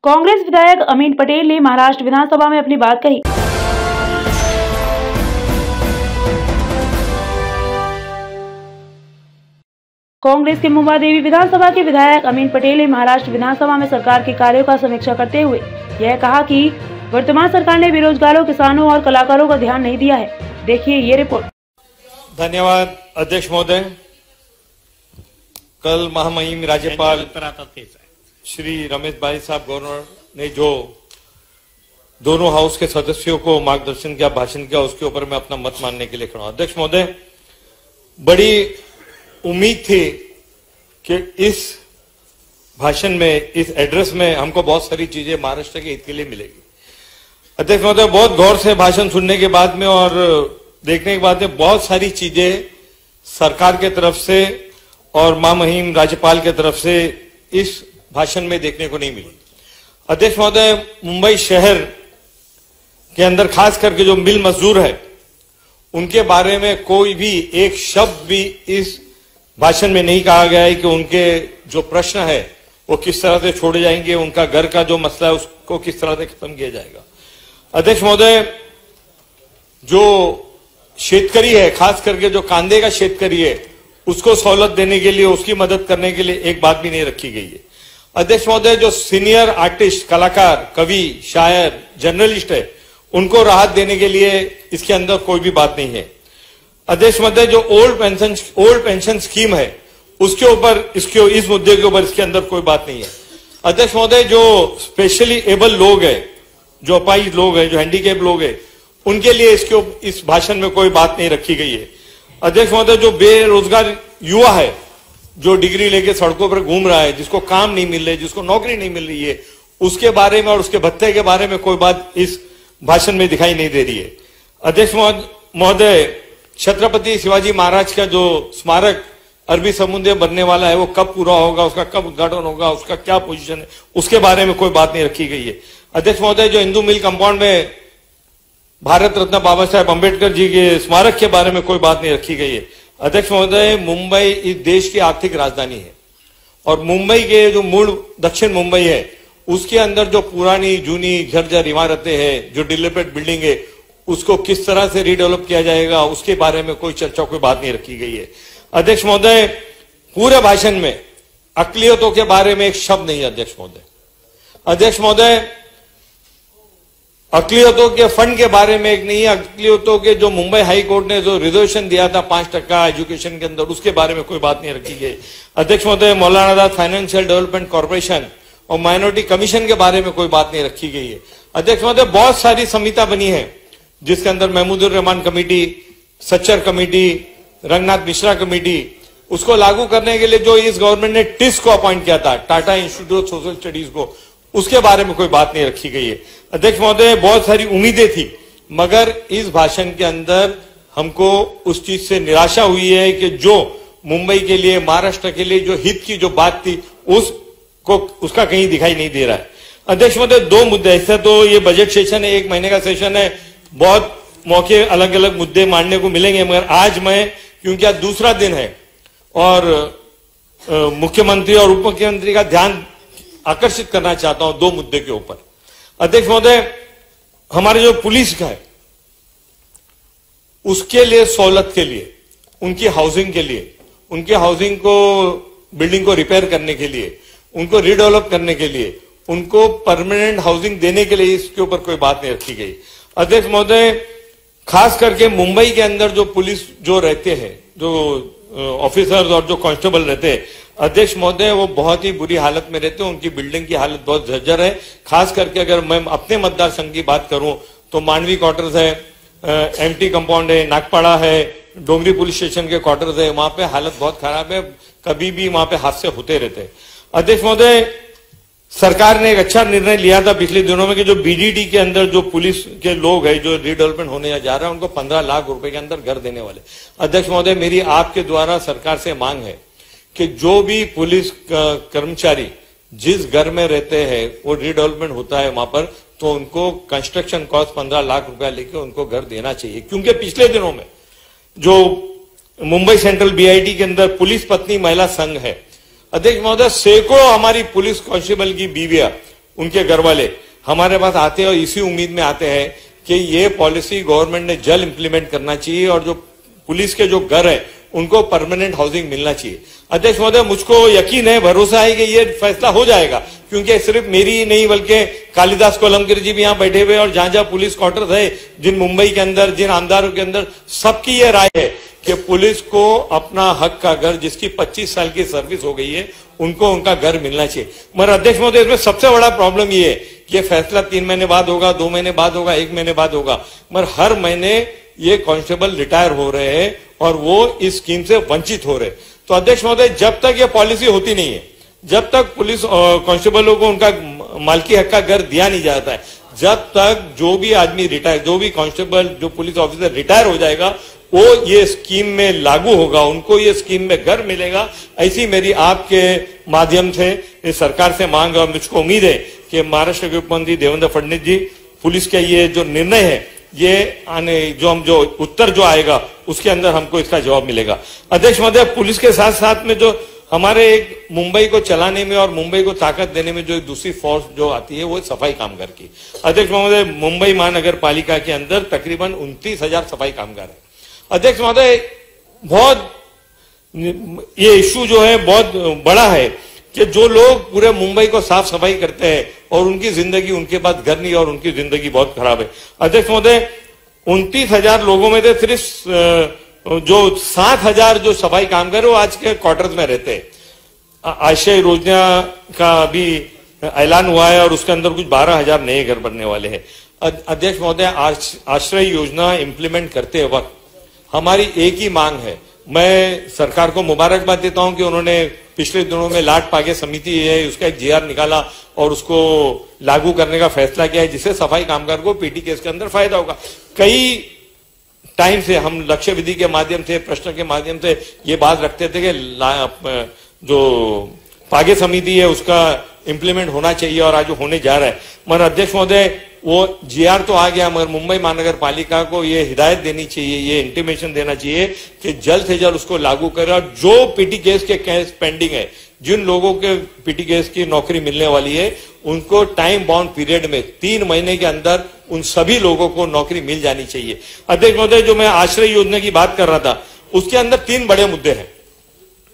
कांग्रेस विधायक अमीन पटेल ने महाराष्ट्र विधानसभा में अपनी बात कही। कांग्रेस के मुंबा देवी विधानसभा के विधायक अमीन पटेल ने महाराष्ट्र विधानसभा में सरकार के कार्यों का समीक्षा करते हुए यह कहा कि वर्तमान सरकार ने बेरोजगारों, किसानों और कलाकारों का ध्यान नहीं दिया है। देखिए ये रिपोर्ट। धन्यवाद अध्यक्ष महोदय। कल महामहिम राज्यपाल श्री रमेश भाई साहब गवर्नर ने जो दोनों हाउस के सदस्यों को मार्गदर्शन किया, भाषण किया, उसके ऊपर मैं अपना मत मानने के लिए खड़ा हूं। अध्यक्ष महोदय, बड़ी उम्मीद थी कि इस भाषण में, इस एड्रेस में हमको बहुत सारी चीजें महाराष्ट्र के हित के लिए मिलेगी। अध्यक्ष महोदय, बहुत गौर से भाषण सुनने के बाद में और देखने के बाद में बहुत सारी चीजें सरकार के तरफ से और महामहिम राज्यपाल के तरफ से इस भाषण में देखने को नहीं मिली। अध्यक्ष महोदय, मुंबई शहर के अंदर खास करके जो मिल मजदूर है उनके बारे में कोई भी एक शब्द भी इस भाषण में नहीं कहा गया है कि उनके जो प्रश्न है वो किस तरह से छोड़े जाएंगे, उनका घर का जो मसला है उसको किस तरह से खत्म किया जाएगा। अध्यक्ष महोदय, जो शेतकरी है, खास करके जो कांदे का शेतकरी है, उसको सहूलत देने के लिए, उसकी मदद करने के लिए एक बात भी नहीं रखी गई है। अध्यक्ष महोदय, जो सीनियर आर्टिस्ट, कलाकार, कवि, शायर, जर्नलिस्ट है, उनको राहत देने के लिए इसके अंदर कोई भी बात नहीं है। अध्यक्ष महोदय, जो ओल्ड पेंशन स्कीम है उसके ऊपर, इस मुद्दे के ऊपर इसके अंदर कोई बात नहीं है। अध्यक्ष महोदय, जो स्पेशली एबल लोग हैं, जो अपाहिज लोग हैं, जो हैंडीकैप लोग हैं, उनके लिए इस भाषण में कोई बात नहीं रखी गई है। अध्यक्ष महोदय, जो बेरोजगार युवा है, जो डिग्री लेके सड़कों पर घूम रहा है, जिसको काम नहीं मिल रहा है, जिसको नौकरी नहीं मिल रही है, उसके बारे में और उसके भत्ते के बारे में कोई बात इस भाषण में दिखाई नहीं दे रही है। अध्यक्ष महोदय, छत्रपति शिवाजी महाराज का जो स्मारक अरबी समुद्र बनने वाला है वो कब पूरा होगा, उसका कब उद्घाटन होगा, उसका क्या पोजीशन है, उसके बारे में कोई बात नहीं रखी गई है। अध्यक्ष महोदय, जो हिंदू मिल कंपाउंड में भारत रत्न बाबा साहेब अम्बेडकर जी के स्मारक के बारे में कोई बात नहीं रखी गई है। अध्यक्ष महोदय, मुंबई इस देश की आर्थिक राजधानी है और मुंबई के जो मूल दक्षिण मुंबई है उसके अंदर जो पुरानी जूनी जर्जर इमारतें हैं, जो डिलेपेट बिल्डिंग है, उसको किस तरह से रीडेवलप किया जाएगा, उसके बारे में कोई चर्चा, कोई बात नहीं रखी गई है। अध्यक्ष महोदय, पूरे भाषण में अकलियतों के बारे में एक शब्द नहीं है। अध्यक्ष महोदय, अध्यक्ष महोदय, अकलियतों के फंड के बारे में एक नहीं है। अकलियतों के जो मुंबई हाई कोर्ट ने जो रिजर्वेशन दिया था 5% एजुकेशन के अंदर, उसके बारे में कोई बात नहीं रखी गई। अध्यक्ष महोदय, Maulana Azad financial development corporation और माइनॉरिटी कमीशन के बारे में कोई बात नहीं रखी गई है। अध्यक्ष महोदय, बहुत सारी समितियां बनी है जिसके अंदर Mahmoodur Rahman committee, Sachar committee, Ranganath Mishra committee, उसको लागू करने के लिए जो इस गवर्नमेंट ने टिस को अपॉइंट किया था, Tata institute of social studies को, उसके बारे में कोई बात नहीं रखी गई है। अध्यक्ष महोदय, बहुत सारी उम्मीदें थी मगर इस भाषण के अंदर हमको उस चीज से निराशा हुई है कि जो मुंबई के लिए, महाराष्ट्र के लिए जो हित की जो बात थी उसका कहीं दिखाई नहीं दे रहा है। अध्यक्ष महोदय, दो मुद्दे, ऐसा तो ये बजट सेशन है, 1 महीने का सेशन है, बहुत मौके अलग अलग मुद्दे मांडने को मिलेंगे, मगर आज मैं, क्योंकि आज दूसरा दिन है और मुख्यमंत्री और उप मुख्यमंत्री का ध्यान आकर्षित करना चाहता हूं 2 मुद्दे के ऊपर। अध्यक्ष महोदय, हमारे जो पुलिस का है उसके लिए सहूलत के लिए, उनकी हाउसिंग के लिए, उनके हाउसिंग को, बिल्डिंग को रिपेयर करने के लिए, उनको रीडेवलप करने के लिए, उनको परमानेंट हाउसिंग देने के लिए इसके ऊपर कोई बात नहीं रखी गई। अध्यक्ष महोदय, खास करके मुंबई के अंदर जो पुलिस जो रहते हैं, जो ऑफिसर्स और जो कांस्टेबल रहते हैं, अध्यक्ष महोदय, वो बहुत ही बुरी हालत में रहते हैं, उनकी बिल्डिंग की हालत बहुत जर्जर है। खास करके अगर मैं अपने मतदार संघ की बात करूं तो मांडवी क्वार्टर्स है, एमटी कंपाउंड है, नागपाड़ा है, डोंगरी पुलिस स्टेशन के क्वार्टर्स है, वहां पे हालत बहुत खराब है, कभी भी वहां पे हादसे होते रहते हैं। अध्यक्ष महोदय, सरकार ने एक अच्छा निर्णय लिया था पिछले दिनों में कि जो बीडीडी के अंदर जो पुलिस के लोग हैं जो रीडेवलपमेंट होने जा रहा है उनको 15 लाख रुपए के अंदर घर देने वाले। अध्यक्ष महोदय, मेरी आपके द्वारा सरकार से मांग है कि जो भी पुलिस कर्मचारी जिस घर में रहते हैं वो रीडेवलपमेंट होता है वहां पर, तो उनको कंस्ट्रक्शन कॉस्ट 15 लाख रुपया लेके उनको घर देना चाहिए। क्योंकि पिछले दिनों में जो मुंबई सेंट्रल बीआईटी के अंदर पुलिस पत्नी महिला संघ है, अध्यक्ष महोदय, सैकड़ों हमारी पुलिस कांस्टेबल की बीवियां उनके घर वाले हमारे पास आते हैं और इसी उम्मीद में आते हैं कि ये पॉलिसी गवर्नमेंट ने जल्द इंप्लीमेंट करना चाहिए और जो पुलिस के जो घर है उनको परमानेंट हाउसिंग मिलना चाहिए। अध्यक्ष महोदय, मुझको यकीन है, भरोसा है कि ये फैसला हो जाएगा, क्योंकि सिर्फ मेरी ही नहीं बल्कि कालिदास कोलंबकर जी भी यहाँ बैठे हुए और जहां जहां पुलिस क्वार्टर्स है, जिन मुंबई के अंदर, जिन आमदारों के अंदर, सबकी ये राय है कि पुलिस को अपना हक का घर, जिसकी 25 साल की सर्विस हो गई है, उनको उनका घर मिलना चाहिए। मगर अध्यक्ष महोदय, इसमें सबसे बड़ा प्रॉब्लम ये है कि ये फैसला 3 महीने बाद होगा, 2 महीने बाद होगा, 1 महीने बाद होगा, मगर हर महीने ये कांस्टेबल रिटायर हो रहे हैं और वो इस स्कीम से वंचित हो रहे। तो अध्यक्ष महोदय, जब तक ये पॉलिसी होती नहीं है, जब तक पुलिस कांस्टेबलों को उनका मालकी हक का घर दिया नहीं जाता है, जब तक जो भी आदमी रिटायर, जो भी कांस्टेबल, जो पुलिस ऑफिसर रिटायर हो जाएगा, वो ये स्कीम में लागू होगा, उनको ये स्कीम में घर मिलेगा। ऐसी मेरी आपके माध्यम से इस सरकार से मांग है और मुझको उम्मीद है कि महाराष्ट्र के मुख्यमंत्री देवेंद्र फडणवीस जी, पुलिस का ये जो निर्णय है, ये आने जो उत्तर जो आएगा उसके अंदर हमको इसका जवाब मिलेगा। अध्यक्ष महोदय, पुलिस के साथ साथ में जो हमारे एक मुंबई को चलाने में और मुंबई को ताकत देने में जो एक दूसरी फोर्स जो आती है, वो सफाई कामगार की। अध्यक्ष महोदय, मुंबई महानगर पालिका के अंदर तकरीबन 29,000 सफाई कामगार है। अध्यक्ष महोदय, बहुत ये इश्यू जो है बहुत बड़ा है कि जो लोग पूरे मुंबई को साफ सफाई करते हैं और उनकी जिंदगी, उनके पास घर नहीं और उनकी जिंदगी बहुत खराब है। अध्यक्ष महोदय, 29,000 लोगों में से सिर्फ जो 7,000 जो सफाई कामगार वो आज के क्वार्टर्स में रहते हैं। आश्रय योजना का भी ऐलान हुआ है और उसके अंदर कुछ 12,000 नए घर बनने वाले हैं। अध्यक्ष महोदय, आश्रय योजना इंप्लीमेंट करते वक्त हमारी एक ही मांग है। मैं सरकार को मुबारकबाद देता हूं कि उन्होंने पिछले दिनों में लाट पागे समिति है, उसका एक जीआर निकाला और उसको लागू करने का फैसला किया है, जिससे सफाई कामगार को पीटी केस के अंदर फायदा होगा। कई टाइम से हम लक्ष्य विधि के माध्यम से, प्रश्न के माध्यम से ये बात रखते थे कि जो पागे समिति है उसका इंप्लीमेंट होना चाहिए और आज होने जा रहा है। मगर अध्यक्ष महोदय, वो जीआर तो आ गया, मगर मुंबई महानगर पालिका को ये हिदायत देनी चाहिए, ये इंटीमेशन देना चाहिए कि जल्द से जल्द उसको लागू करे और जो पीटी केस के केस पेंडिंग है, जिन लोगों के पीटी केस की नौकरी मिलने वाली है, उनको टाइम बाउंड पीरियड में 3 महीने के अंदर उन सभी लोगों को नौकरी मिल जानी चाहिए। अध्यक्ष महोदय, जो मैं आश्रय योजना की बात कर रहा था, उसके अंदर 3 बड़े मुद्दे हैं।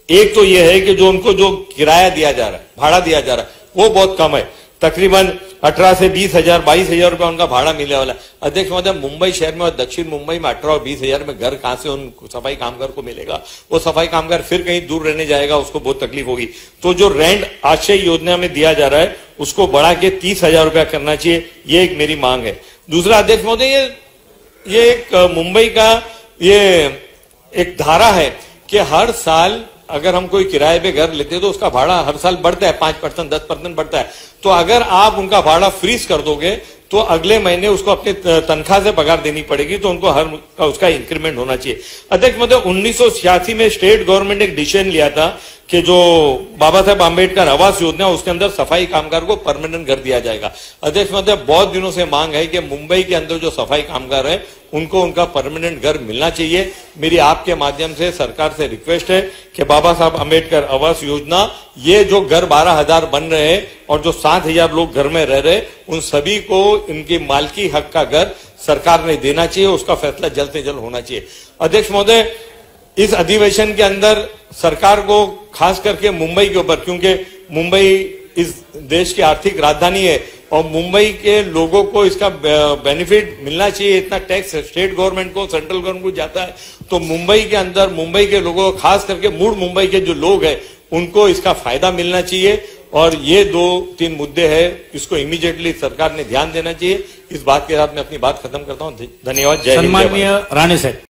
एक तो यह है कि जो उनको जो किराया दिया जा रहा है, भाड़ा दिया जा रहा है, वो बहुत कम है। तकरीबन 18 से 20,000, 22,000 रुपया उनका भाड़ा मिलने वाला है। अध्यक्ष महोदय, मुंबई शहर में और दक्षिण मुंबई में 18 और 20,000 में घर कहां से उन सफाई कामगार को मिलेगा? वो सफाई कामगार फिर कहीं दूर रहने जाएगा, उसको बहुत तकलीफ होगी। तो जो रेंट आश्रय योजना में दिया जा रहा है, उसको बढ़ा के 30,000 रुपया करना चाहिए, ये एक मेरी मांग है। दूसरा अध्यक्ष महोदय, ये एक मुंबई का ये एक धारा है कि हर साल अगर हम कोई किराए पे घर लेते हैं तो उसका भाड़ा हर साल बढ़ता है, 5%, 10% बढ़ता है। तो अगर आप उनका भाड़ा फ्रीज कर दोगे तो अगले महीने उसको अपनी तनख्वाह से पगार देनी पड़ेगी, तो उनको हर उसका इंक्रीमेंट होना चाहिए। अध्यक्ष महोदय, 1986 में स्टेट गवर्नमेंट ने एक डिसीजन लिया था कि जो बाबा साहेब आंबेडकर आवास योजना, उसके अंदर सफाई कामगार को परमानेंट घर दिया जाएगा। अध्यक्ष महोदय, बहुत दिनों से मांग है कि मुंबई के अंदर जो सफाई कामगार है उनको उनका परमानेंट घर मिलना चाहिए। मेरी आपके माध्यम से सरकार से रिक्वेस्ट है कि बाबा साहब आंबेडकर आवास योजना, ये जो घर 12,000 बन रहे हैं और जो 7,000 लोग घर में रह रहे, उन सभी को इनकी मालकी हक का घर सरकार ने देना चाहिए, उसका फैसला जल्द से जल्द होना चाहिए। अध्यक्ष महोदय, इस अधिवेशन के अंदर सरकार को खास करके मुंबई के ऊपर, क्योंकि मुंबई इस देश की आर्थिक राजधानी है और मुंबई के लोगों को इसका बेनिफिट मिलना चाहिए। इतना टैक्स स्टेट गवर्नमेंट को, सेंट्रल गवर्नमेंट को जाता है, तो मुंबई के अंदर मुंबई के लोगों को, खास करके मूल मुंबई के जो लोग हैं, उनको इसका फायदा मिलना चाहिए। और ये 2-3 मुद्दे हैं, इसको इमीडिएटली सरकार ने ध्यान देना चाहिए। इस बात के साथ मैं अपनी बात खत्म करता हूं। धन्यवाद। जय हिंद। सम्माननीय राणे साहेब।